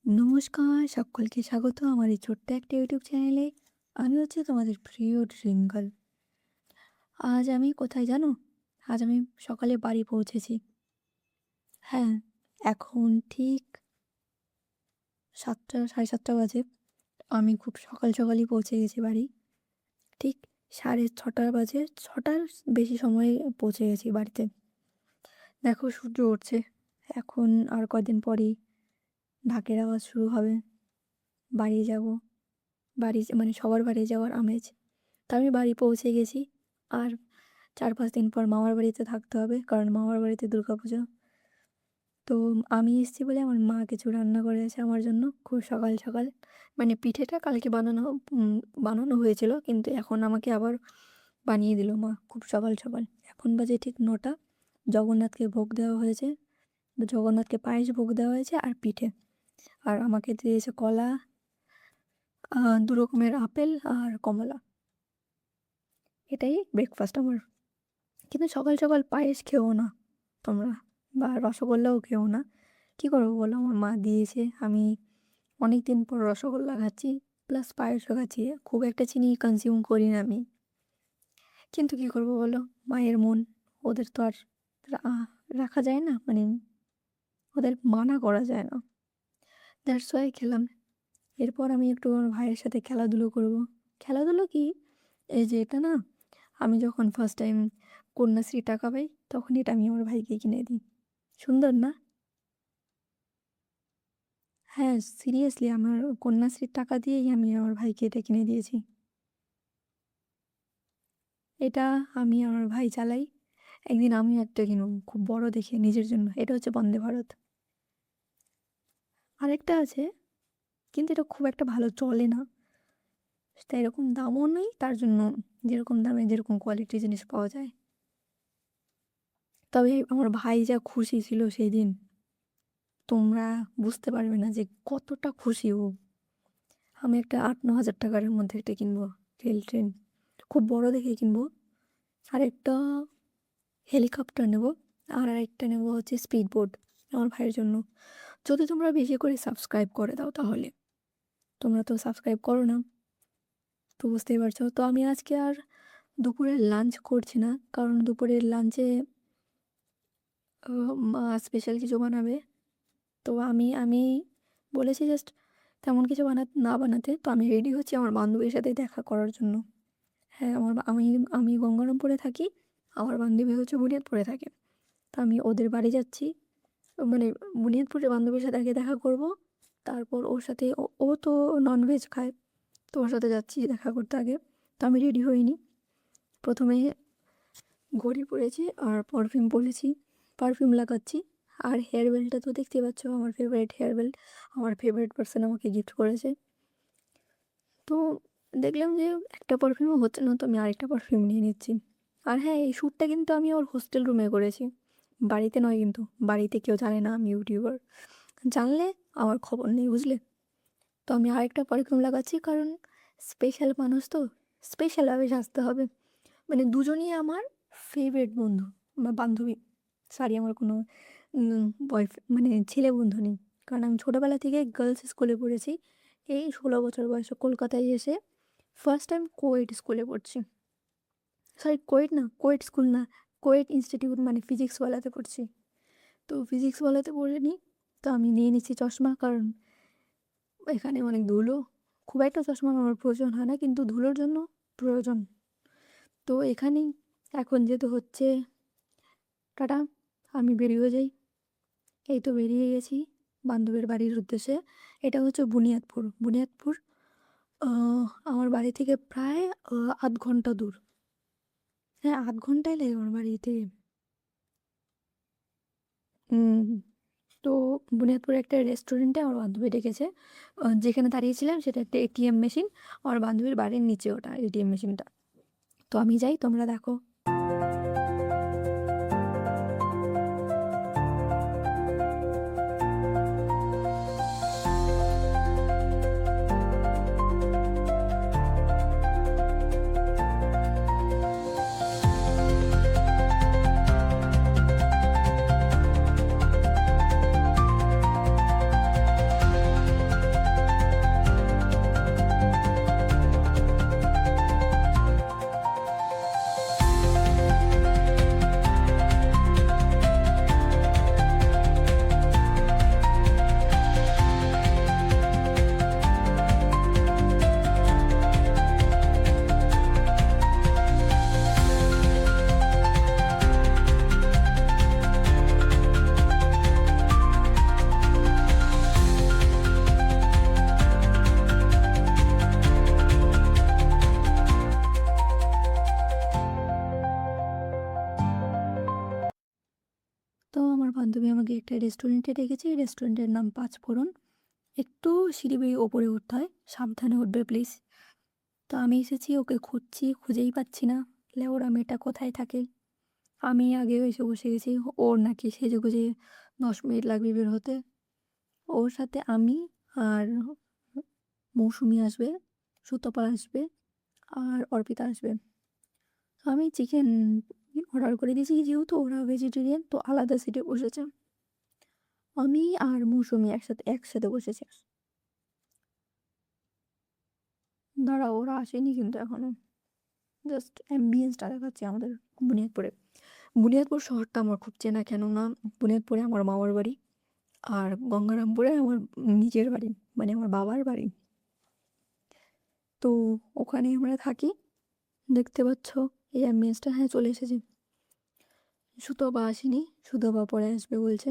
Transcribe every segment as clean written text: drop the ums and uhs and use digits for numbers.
নমস্কার, সকলকে স্বাগত আমার এই ছোট্ট একটা ইউটিউব চ্যানেলে। আমি হচ্ছে তোমাদের প্রিয় ড্রিঙ্গল। আজ আমি কোথায় জানো? আজ আমি সকালে বাড়ি পৌঁছেছি। হ্যাঁ, এখন ঠিক ৭টা ৭:৩০ বাজে। আমি খুব সকাল সকালই পৌঁছে গেছি বাড়ি। ঠিক 6:30 বাজে, 6টার বেশি সময়ে পৌঁছে গেছি বাড়িতে। দেখো সূর্য উঠছে। এখন আর কদিন পরেই ঢাকের আওয়াজ শুরু হবে। বাড়ি যাব। বাড়ি মানে সবার বাড়ি যাওয়ার আমেজ। তো আমি বাড়ি পৌঁছে গেছি। আর ৪-৫ দিন পর মামার বাড়িতে থাকতে হবে, কারণ মামার বাড়িতে দুর্গাপুজো। তো আমি এসেছি বলে আমার মা কিছু রান্না করেছে আমার জন্য খুব সকাল সকাল। মানে পিঠেটা কালকে বানানো হয়েছিল, কিন্তু এখন আমাকে আবার বানিয়ে দিল মা খুব সকাল সকাল। এখন বাজে ঠিক ৯টা। জগন্নাথকে ভোগ দেওয়া হয়েছে। জগন্নাথকে পায়েস ভোগ দেওয়া হয়েছে আর পিঠে। আর আমাকে দিয়েছে কলা, ২ রকমের আপেল আর কমলা। এটাই ব্রেকফাস্ট আমার। কিন্তু সকাল সকাল পায়েস খেও না তোমরা, বা রসগোল্লাও খেও না। কী করবো বলো, আমার মা দিয়েছে, আমি অনেক দিন পর রসগোল্লা খাচ্ছি, প্লাস পায়েসও খাচ্ছি। খুব একটা চিনি কনজিউম করি না আমি, কিন্তু কী করবো বলো, মায়ের মন, ওদের তো আর রাখা যায় না, মানে ওদের মানা করা যায় না। দ্যাটস ওয়াই খেলাম। এরপর আমি একটু আমার ভাইয়ের সাথে খেলাধুলো করব। খেলাধুলো কি, এই যে এটা না, আমি যখন ফার্স্ট টাইম কন্যাশ্রী টাকা পাই তখন এটা আমি আমার ভাইকে কিনে দিই। সুন্দর না? হ্যাঁ, সিরিয়াসলি আমার কন্যাশ্রীর টাকা দিয়েই আমি আমার ভাইকে এটা কিনে দিয়েছি। এটা আমি আমার ভাই চালাই। একদিন আমিও একটা কিনবো খুব বড় দেখে নিজের জন্য। এটা হচ্ছে বন্দে ভারত। আরেকটা আছে, কিন্তু এটা খুব একটা ভালো চলে না। তাই এরকম দামও নেই, তার জন্য যেরকম দামে যেরকম কোয়ালিটির জিনিস পাওয়া যায়। তবে আমার ভাই যা খুশি ছিল সেই দিন, তোমরা বুঝতে পারবে না যে কতটা খুশি ও। আমি একটা ৮-৯ হাজার টাকার মধ্যে একটা কিনবো রেল ট্রেন, খুব বড় দেখে কিনবো। আর একটা হেলিকপ্টার নেব, আর আরেকটা নেব হচ্ছে স্পিড বোট আমার ভাইয়ের জন্য। যদি তোমরা বেশি করে সাবস্ক্রাইব করে দাও তাহলে। তোমরা তো সাবস্ক্রাইব করো না, তো বুঝতেই পারছো। তো আমি আজকে আর দুপুরের লাঞ্চ করছি না, কারণ দুপুরের লাঞ্চে মা স্পেশাল কিছু বানাবে। তো আমি বলেছি জাস্ট তেমন কিছু না বানাতে। তো আমি রেডি হচ্ছি আমার বান্ধবীর সাথে দেখা করার জন্য। হ্যাঁ, আমি গঙ্গারামপুরে থাকি, আমার বান্ধবী হচ্ছে বুনিয়াদপুরে থাকে। তো আমি ওদের বাড়ি যাচ্ছি, মানে বুনিয়াদপুরে বান্ধবীর সাথে আগে দেখা করব, তারপর ওর সাথে ও তো ননভেজ খায়, তো ওর সাথে যাচ্ছি দেখা করতে আগে। তো আমি রেডি হইনি, প্রথমে ঘড়ি পরেছি আর পারফিউম পরেছি, পারফিউম লাগাচ্ছি। আর হেয়ার বেল্টটা তো দেখতে পাচ্ছ, আমার ফেভারিট হেয়ার বেল্ট, আমার ফেভারিট পার্সন আমাকে গিফট করেছে। তো দেখলাম যে একটা পারফিউমও হচ্ছে না, তো আমি আরেকটা পারফিউম নিয়ে নিচ্ছি। আর হ্যাঁ, এই শ্যুটটা কিন্তু আমি ওর হোস্টেল রুমে করেছি, বাড়িতে নয়। কিন্তু বাড়িতে কেউ জানে না আমি ইউটিউবার, জানলে আমার খবর নেই, বুঝলে। তো আমি আরেকটা পারফিউম লাগাচ্ছি, কারণ স্পেশাল মানুষ তো, স্পেশালভাবে সাজতে হবে। মানে দুজনই আমার ফেভারিট বন্ধু বা বান্ধবী। সরি, আমার কোনো মানে ছেলে বন্ধু নেই, কারণ আমি ছোটোবেলা থেকে গার্লস স্কুলে পড়েছি। এই 16 বছর বয়সে কলকাতায় এসে ফার্স্ট টাইম কোয়েড স্কুলে পড়ছি। সরি, কোয়েড না, কোয়েড স্কুল না, কোয়েড ইনস্টিটিউট, মানে ফিজিক্সওয়ালাতে পড়ছি। তো ফিজিক্সওয়ালাতে পড়ে নিই। তো আমি নিয়ে নিচ্ছি চশমা, কারণ এখানে অনেক ধুলো। খুব একটা চশমা আমার প্রয়োজন হয় না, কিন্তু ধুলোর জন্য প্রয়োজন। তো এখানেই এখন যেহেতু হচ্ছে, টাটা, আমি বেরিয়ে যাই। এই তো বেরিয়ে গেছি বান্ধবীর বাড়ির উদ্দেশ্যে। এটা হচ্ছে বুনিয়াদপুর। বুনিয়াদপুর আমার বাড়ি থেকে প্রায় ৮ ঘন্টা দূর। হ্যাঁ, ৮ ঘন্টাই লাগে আমার বাড়ি থেকে। তো বুনিয়াদপুরে একটা রেস্টুরেন্টে আমার বান্ধবী ডেকেছে। যেখানে দাঁড়িয়েছিলাম সেটা একটা এটিএম মেশিন, আমার বান্ধবীর বাড়ির নিচে ওটা এটিএম মেশিনটা। তো আমি যাই, তোমরা দেখো। একটা রেস্টুরেন্টে রেখেছি, রেস্টুরেন্টের নাম পাঁচফোড়ন। একটু সিঁড়ি বেয়ে ওপরে উঠতে হয়, সাবধানে উঠবে প্লিজ। তো আমি এসেছি, ওকে খুঁজছি, খুঁজেই পাচ্ছি না। লেওড়া মেয়েটা কোথায় থাকে? আমি আগেও এসে বসে গেছি, ওর নাকি সেজেগুজে 10 মিনিট লাগবে বের হতে। ওর সাথে আমি আর মৌসুমি আসবে, সুতপা আসবে, আর অর্পিতা আসবে। তো আমি চিকেন অর্ডার করে দিয়েছি, যেহেতু ওরা ভেজিটেরিয়ান, তো আলাদা সিটে বসেছে। আমি আর মৌসুমি একসাথে একসাথে বসেছি। দাঁড়াও, ওরা আসেনি কিন্তু এখনো। জাস্ট অ্যাম্বিয়েন্সটা দেখাচ্ছি আমাদের বুনিয়াদপুরে। বুনিয়াদপুর শহরটা আমার খুব চেনা, কেননা বুনিয়াদপুরে আমার মামার বাড়ি, আর গঙ্গারামপুরে আমার নিজের বাড়ি, মানে আমার বাবার বাড়ি। তো ওখানে আমরা থাকি। দেখতে পাচ্ছ এই অ্যাম্বিয়েন্সটা। হ্যাঁ, চলে এসেছে। সুতপা আসেনি, সুতপা পরে আসবে বলছে।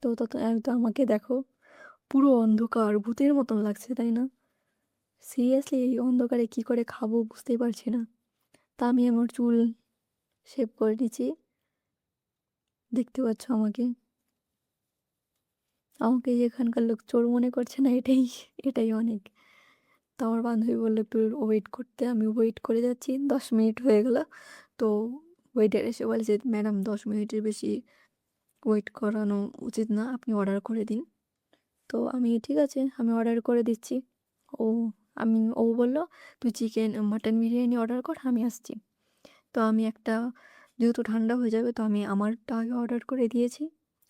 তো তত তো আমাকে দেখো, পুরো অন্ধকার, ভূতের মতন লাগছে, তাই না? সিরিয়াসলি এই অন্ধকারে কি করে খাবো বুঝতেই পারছি না। তা আমি আমার চুল শেভ করে নিচ্ছি। দেখতে পাচ্ছ আমাকে, আমাকে এখানকার লোক চোর মনে করছে না, এটাই এটাই অনেক। তো আমার বান্ধবী বললো একটু ওয়েট করতে, আমি ওয়েট করে যাচ্ছি। 10 মিনিট হয়ে গেল। তো ওয়েটার এসে বলছে, ম্যাডাম 10 মিনিটের বেশি ওয়েট করানো উচিত না, আপনি অর্ডার করে দিন। তো আমি ঠিক আছে, আমি অর্ডার করে দিচ্ছি। ও ও বললো, তুই চিকেন মাটন বিরিয়ানি অর্ডার কর, আমি আসছি। তো আমি একটা, যেহেতু ঠান্ডা হয়ে যাবে, তো আমি আমারটা আগে অর্ডার করে দিয়েছি।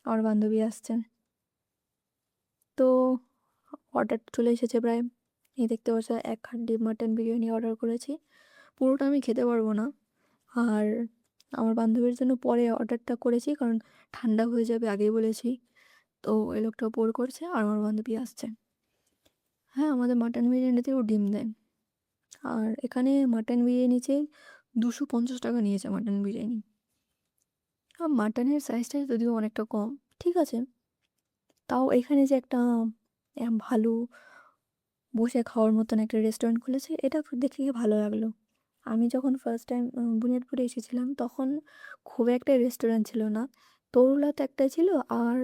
আমার বান্ধবী আসছেন। তো অর্ডার চলে এসেছে প্রায়। এই দেখতে পাচ্ছ 1 হাঁড়ি মাটন বিরিয়ানি অর্ডার করেছি। পুরোটা আমি খেতে পারবো না, আর আমার বান্ধবীর জন্য পরে অর্ডারটা করেছি, কারণ ঠান্ডা হয়ে যাবে আগেই বলেছি। তো এই লোকটা পোর করছে আর আমার বান্ধবী আসছে। হ্যাঁ, আমাদের মাটন বিরিয়ানিতেও ডিম দেয়। আর এখানে মাটন বিরিয়ানি চেয়ে 250 টাকা নিয়েছে মাটন বিরিয়ানি। আর মাটনের সাইজটা যদিও অনেকটা কম, ঠিক আছে। তাও এখানে যে একটা ভালো বসে খাওয়ার মতন একটা রেস্টুরেন্ট খুলেছে, এটা দেখে ভালো লাগলো। আমি যখন ফার্স্ট টাইম বুনিয়াদপুরে এসেছিলাম, তখন খুব একটা রেস্টুরেন্ট ছিল না। তরুলাতে একটা ছিল, আর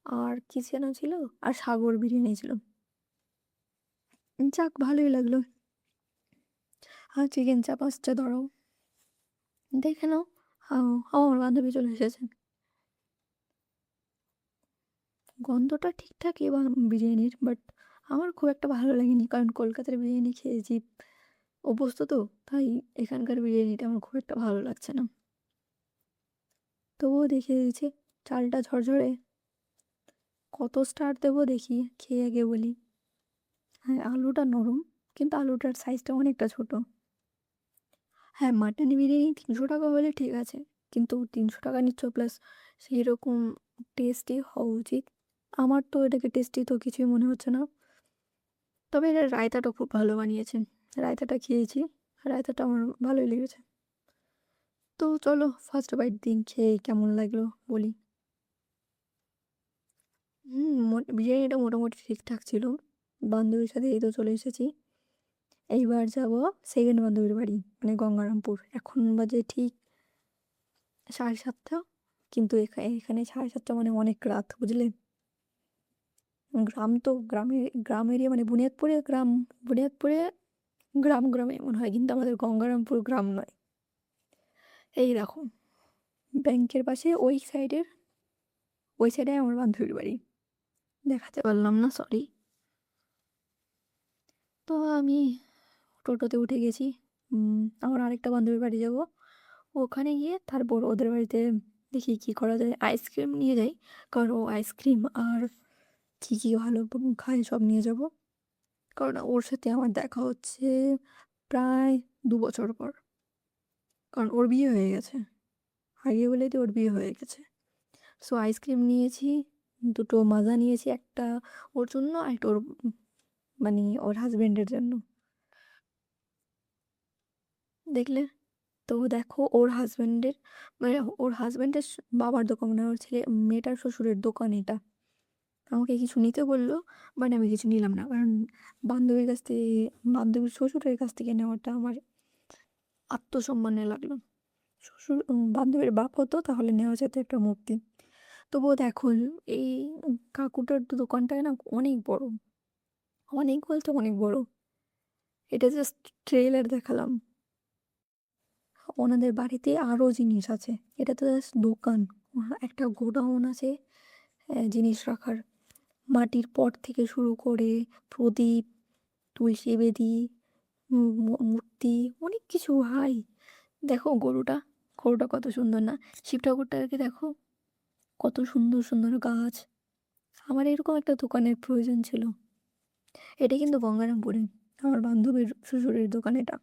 আর কি যেন ছিল, আর সাগর বিরিয়ানি ছিল। যাক, ভালোই লাগলো। আর চিকেন চাপ আসছে, ধরো দেখে নাও। আমার বান্ধবী চলে এসেছেন। গন্ধটা ঠিকঠাকই বা বিরিয়ানির, বাট আমার খুব একটা ভালো লাগেনি, কারণ কলকাতার বিরিয়ানি খেয়েছি অভ্যস্ত, তো তাই এখানকার বিরিয়ানিটা আমার খুব একটা ভালো লাগছে না। তবুও দেখে দিয়েছি, চালটা ঝরঝরে। কত স্টার দেবো দেখি, খেয়ে আগে বলি। হ্যাঁ, আলুটা নরম, কিন্তু আলুটার সাইজটা অনেকটা ছোট। হ্যাঁ, মাটন বিরিয়ানি 300 টাকা হলে ঠিক আছে, কিন্তু 300 টাকা নিচ্ছ, প্লাস সেই রকম টেস্টি হওয়া উচিত। আমার তো এটাকে টেস্টি তো কিছুই মনে হচ্ছে না। তবে এর রায়তাটা খুব ভালো বানিয়েছে। রায়তাটা খেয়েছি, রায়তাটা আমার ভালোই লেগেছে। তো চলো ফার্স্ট বাইট দিন, খেয়ে কেমন লাগলো বলি। বিরিয়ানিটা মোটামুটি ঠিকঠাক ছিল। বান্ধবীর সাথে এই তো চলে এসেছি। এইবার যাব সেকেন্ড বান্ধবীর বাড়ি, মানে গঙ্গারামপুর। এখন বাজে ঠিক 7:30, কিন্তু এখানে 7:30 মানে অনেক রাত, বুঝলে। গ্রাম তো গ্রাম এরিয়া, মানে বুনিয়াদপুরে গ্রাম এমন হয়, কিন্তু আমাদের গঙ্গারামপুর গ্রাম নয়। এই দেখো, ব্যাংকের পাশে ওই সাইডে আমার বান্ধবীর বাড়ি। দেখাতে পারলাম না, সরি। তো আমি টোটোতে উঠে গেছি। আমার আরেকটা বান্ধবীর বাড়ি যাব। ওখানে গিয়ে তারপর ওদের বাড়িতে দেখি কি করা যায়। আইসক্রিম নিয়ে যাই, কারণ ও আইসক্রিম আর কী ভালো খায় সব নিয়ে যাব। কারণ ওর সাথে আমার দেখা হচ্ছে প্রায় 2 বছর পর, কারণ ওর বিয়ে হয়ে গেছে। আগে বলে ওর বিয়ে হয়ে গেছে। সো আইসক্রিম নিয়েছি, 2টো মাজা নিয়েছি, একটা ওর জন্য আর একটা ওর মানে ওর হাজবেন্ডের জন্য। দেখলে তো, দেখো ওর হাজবেন্ডের বাবার দোকান, মানে ওর মেয়েটার শ্বশুরের দোকান এটা। আমাকে কিছু নিতে বললো, বাট আমি কিছু নিলাম না, কারণ বান্ধবীর শ্বশুরের কাছ থেকে নেওয়াটা আমার আত্মসম্মানে লাগলো। বান্ধবীর বাপ হতো তাহলে নেওয়া যেত একটা মুক্তি। তো তবুও দেখো এই কাকুটার দোকানটা না অনেক বড়, অনেক বলতে অনেক বড়। এটা জাস্ট ট্রেলার দেখালাম। ওনাদের বাড়িতে আরও জিনিস আছে, এটা তো জাস্ট দোকান। একটা গোডাউন আছে জিনিস রাখার, মাটির পট থেকে শুরু করে প্রদীপ, তুলসী বেদি, মূর্তি, অনেক কিছু ভাই। দেখো গরুটা, গরুটা কত সুন্দর না? শিব ঠাকুরটাকে দেখো, কত সুন্দর সুন্দর গাছ। আমার এরকম একটা দোকানের প্রয়োজন ছিল। এটা কিন্তু গঙ্গারামপুরে, আমার বান্ধবীর শ্বশুরের দোকান এটা।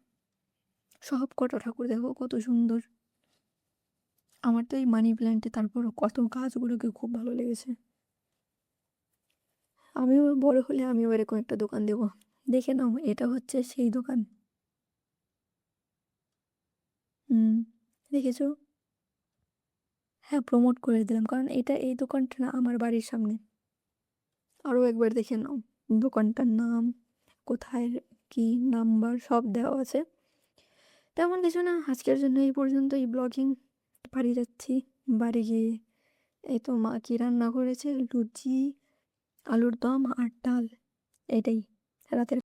সব কটা ঠাকুর দেখো কত সুন্দর। আমার তো এই মানি প্ল্যান্টে তারপর কত গাছগুলোকে খুব ভালো লেগেছে। আমিও বড় হলে আমিও এরকম একটা দোকান দেব। দেখে নাও, এটা হচ্ছে সেই দোকান। হুম, দেখেছো? হ্যাঁ, প্রমোট করে দিলাম, কারণ এটা এই দোকানটা না আমার বাড়ির সামনে। আরও একবার দেখে নাও, দোকানটার নাম, কোথায়, কি নাম্বার সব দেওয়া আছে। তেমন কিছু না, আজকের জন্য এই পর্যন্তই ব্লগিং। বাড়ি যাচ্ছি, বাড়ি গিয়ে এই তো মা কি রান্না করেছে, লুচি, আলুর দম আর ডাল, এটাই রাতের